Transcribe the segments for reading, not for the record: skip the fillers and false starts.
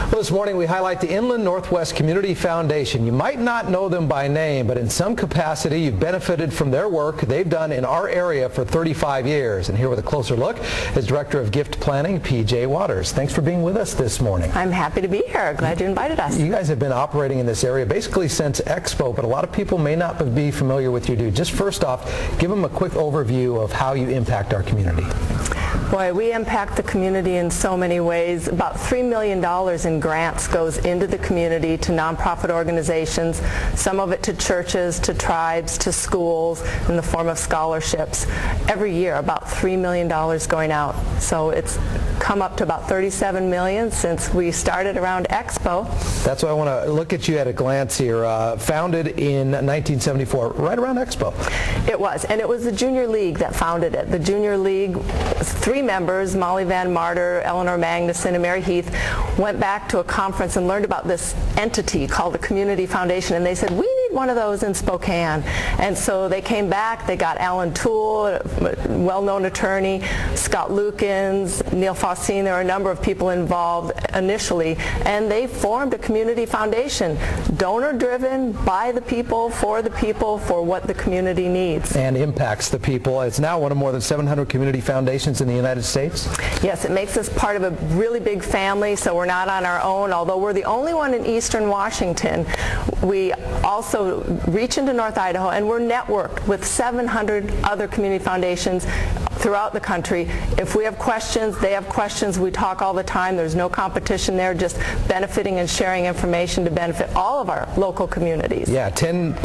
Well, this morning we highlight the Inland Northwest Community Foundation. You might not know them by name, but in some capacity you've benefited from their work they've done in our area for 35 years. And here with a closer look is Director of Gift Planning, P.J. Waters. Thanks for being with us this morning. I'm happy to be here. Glad you invited us. You guys have been operating in this area basically since Expo, but a lot of people may not be familiar with you. Just first off, give them a quick overview of how you impact our community. Boy, we impact the community in so many ways. About $3 million in grants goes into the community to nonprofit organizations, some of it to churches, to tribes, to schools in the form of scholarships. Every year, about $3 million going out. So it's come up to about $37 million since we started around Expo. That's why I want to look at you at a glance here. Founded in 1974, right around Expo. It was, and it was the Junior League that founded it. The Junior League, 3 members, Molly Van Martyr, Eleanor Magnuson, and Mary Heath, went back to a conference and learned about this entity called the Community Foundation, and they said, we need one of those in Spokane. And so they came back, they got Alan Toole, a well-known attorney, Scott Lukens, Neil Faustine. There were a number of people involved initially, and they formed a community foundation, donor-driven, by the people, for what the community needs. And impacts the people. It's now one of more than 700 community foundations in the United States? Yes, it makes us part of a really big family, so we're not on our own. Although we're the only one in eastern Washington, we also reach into North Idaho, and we're networked with 700 other community foundations throughout the country. If we have questions, they have questions. We talk all the time. There's no competition there, just benefiting and sharing information to benefit all of our local communities. Yeah, 10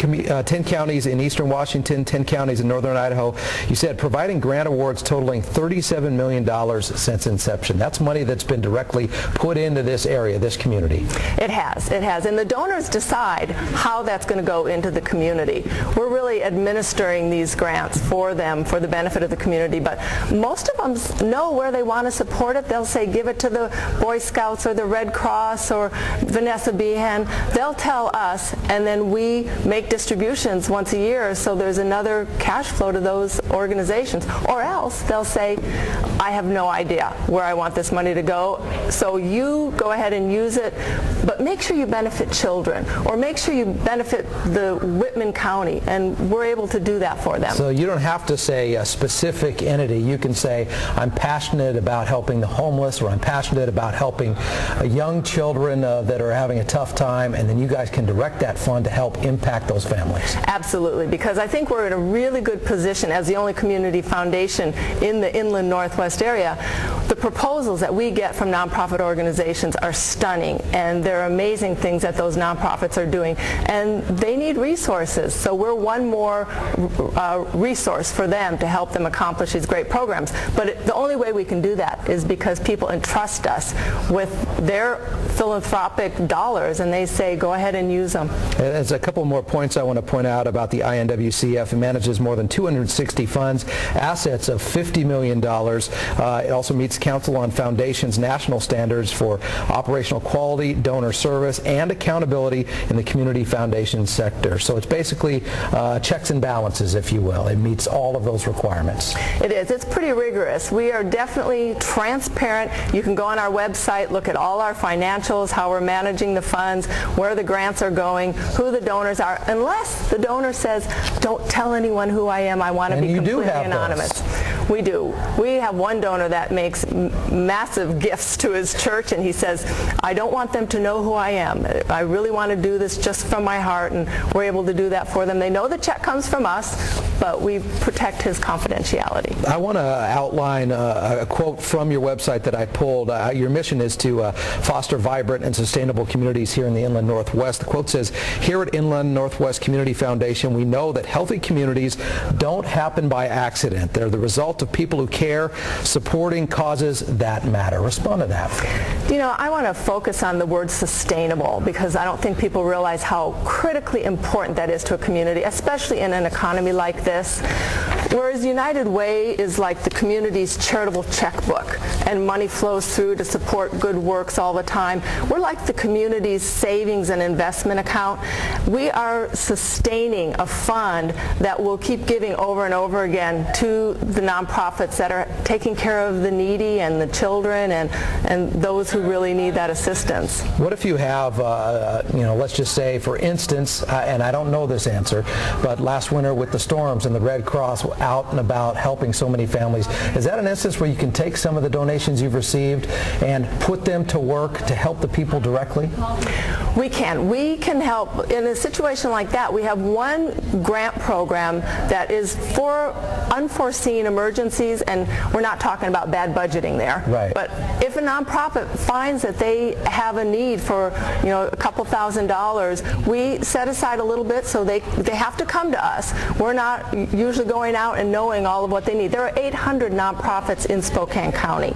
counties in eastern Washington, 10 counties in northern Idaho. You said providing grant awards totaling $37 million since inception. That's money that's been directly put into this area, this community. It has. And the donors decide how that's going to go into the community. We're really administering these grants for them for the benefit of the community, but most of them know where they want to support it. They'll say give it to the Boy Scouts or the Red Cross or Vanessa Behan. They'll tell us, and then we make distributions once a year, so there's another cash flow to those organizations. Or else they'll say, I have no idea where I want this money to go, so you go ahead and use it, but make sure you benefit children, or make sure you benefit the Whitman County, and we're able to do that for them. So you don't have to say a specific entity. You can say, I'm passionate about helping the homeless, or I'm passionate about helping young children that are having a tough time, and then you guys can direct that fund to help impact those families. Absolutely, because I think we're in a really good position as the only community foundation in the Inland Northwest area. The proposals that we get from nonprofit organizations are stunning, and they're amazing things that those nonprofits are doing, and they need resources, so we're one more resource for them to help them accomplish these great programs. But the only way we can do that is because people entrust us with their philanthropic dollars, and they say go ahead and use them. There's a couple more points I want to point out about the INWCF. It manages more than 260 funds, assets of $50 million. It also meets Council on Foundations national standards for operational quality, donor service, and accountability in the community foundation sector. So it's basically checks and balances, if you will. It meets all of those requirements. It is. It's pretty rigorous. We are definitely transparent. You can go on our website, look at all our financials, how we're managing the funds, where the grants are going, who the donors are, unless the donor says, don't tell anyone who I am, I want to be completely anonymous. We do. We have one donor that makes massive gifts to his church, and he says, I don't want them to know who I am. I really want to do this just from my heart, and we're able to do that for them. They know the check comes from us, but we protect his confidentiality. I want to outline a quote from your website that I pulled. Your mission is to foster vibrant and sustainable communities here in the Inland Northwest. The quote says, here at Inland Northwest Community Foundation, we know that healthy communities don't happen by accident. They're the result of people who care, supporting causes that matter. Respond to that. You know, I want to focus on the word sustainable, because I don't think people realize how critically important that is to a community, especially in an economy like this. Whereas United Way is like the community's charitable checkbook, and money flows through to support good works all the time. We're like the community's savings and investment account. We are sustaining a fund that will keep giving over and over again to the nonprofits that are taking care of the needy and the children and those who really need that assistance. What if you have, let's just say, for instance, and I don't know this answer, but last winter with the storms and the Red Cross out and about helping so many families, is that an instance where you can take some of the donations you've received and put them to work to help the people directly? We can. We can help. In a situation like that, we have one grant program that is for unforeseen emergencies, and we're not talking about bad budgeting there. Right. But if a nonprofit finds that they have a need for, a couple $1,000s, we set aside a little bit, so they have to come to us. We're not usually going out and knowing all of what they need. There are 800 nonprofits in Spokane County.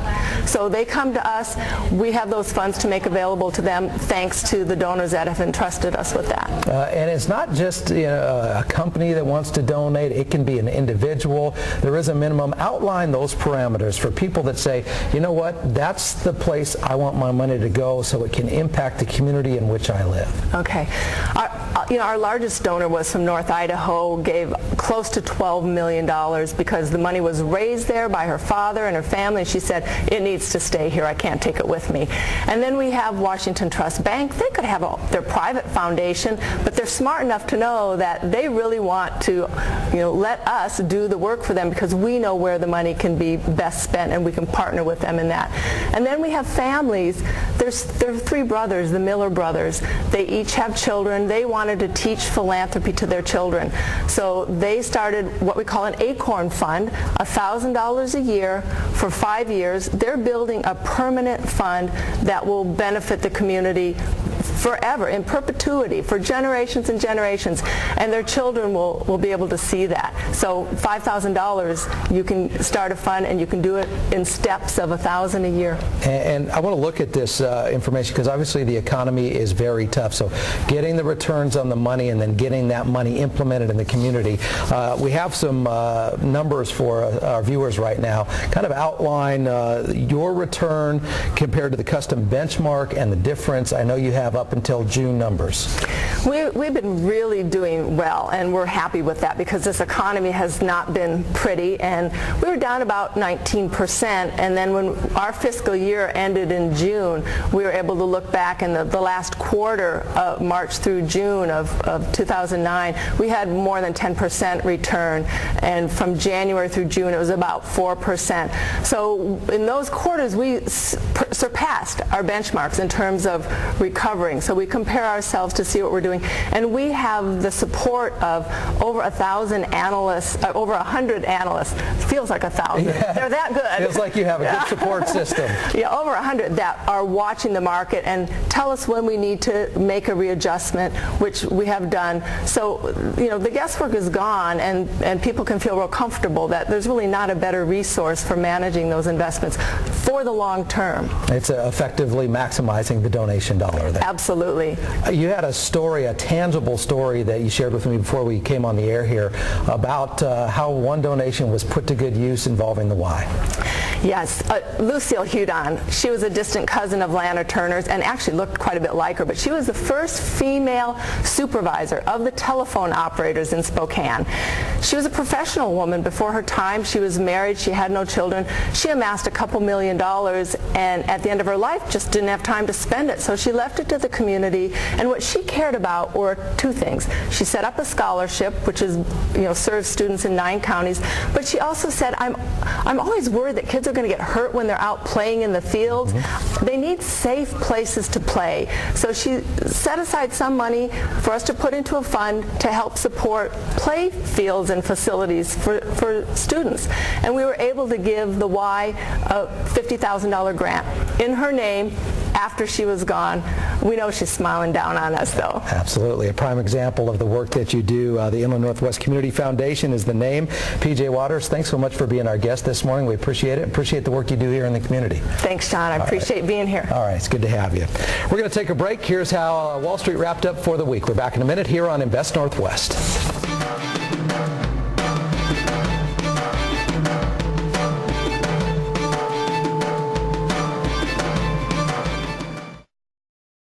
So they come to us. We have those funds to make available to them thanks to the donors that have entrusted us with that. And it's not just a company that wants to donate. It can be an individual. There is a minimum. Outline those parameters for people that say, you know what, that's the place I want my money to go so it can impact the community in which I live. Okay. Our largest donor was from North Idaho, gave close to $12 million because the money was raised there by her father and her family. She said, it needs to stay here. I can't take it with me. And then we have Washington Trust Bank. They could have their private foundation, but they're smart enough to know that they really want to let us do the work for them because we know where the money can be best spent, and we can partner with them in that. And then we have families. There are three brothers, the Miller brothers. They each have children. They wanted to teach philanthropy to their children. So they started what we call an ACORN fund, $1,000 a year for 5 years. They're building a permanent fund that will benefit the community forever, in perpetuity, for generations and generations, and their children will be able to see that. So $5,000, you can start a fund, and you can do it in steps of $1,000 a year. And I want to look at this information because obviously the economy is very tough. So getting the returns on the money and then getting that money implemented in the community. We have some numbers for our viewers right now. Kind of outline your return compared to the custom benchmark and the difference. I know you have up until June numbers. We've been really doing well, and we're happy with that because this economy has not been pretty, and we were down about 19%, and then when our fiscal year ended in June, we were able to look back in the last quarter of March through June of 2009, we had more than 10% return, and from January through June it was about 4%. So in those quarters we surpassed our benchmarks in terms of recovering. So we compare ourselves to see what we're doing, and we have the support of over 1,000 analysts, over 100 analysts. Feels like 1,000. Yeah. They're that good. Feels like you have a good support system. Yeah, over 100 that are watching the market and tell us when we need to make a readjustment, which we have done. So, the guesswork is gone, and people can feel real comfortable that there's really not a better resource for managing those investments for the long term. It's effectively maximizing the donation dollar there. Absolutely. You had a story, a tangible story that you shared with me before we came on the air here about how one donation was put to good use involving the Y. Yes, Lucille Hudson. She was a distant cousin of Lana Turner's and actually looked quite a bit like her, but she was the first female supervisor of the telephone operators in Spokane. She was a professional woman before her time. She was married. She had no children. She amassed a couple $1 million, and at the end of her life just didn't have time to spend it, so she left it to the community. And what she cared about were two things. She set up a scholarship, which is, serves students in 9 counties, but she also said, I'm always worried that kids are going to get hurt when they're out playing in the fields. Mm-hmm. They need safe places to play. So she set aside some money for us to put into a fund to help support play fields and facilities for students. And we were able to give the Y a $50,000 grant in her name after she was gone. We know she's smiling down on us, though. Absolutely. A prime example of the work that you do. The Inland Northwest Community Foundation is the name. PJ Waters, thanks so much for being our guest this morning. We appreciate it. Appreciate the work you do here in the community. Thanks, John. I appreciate being here. All right. It's good to have you. We're going to take a break. Here's how Wall Street wrapped up for the week. We're back in a minute here on Invest Northwest.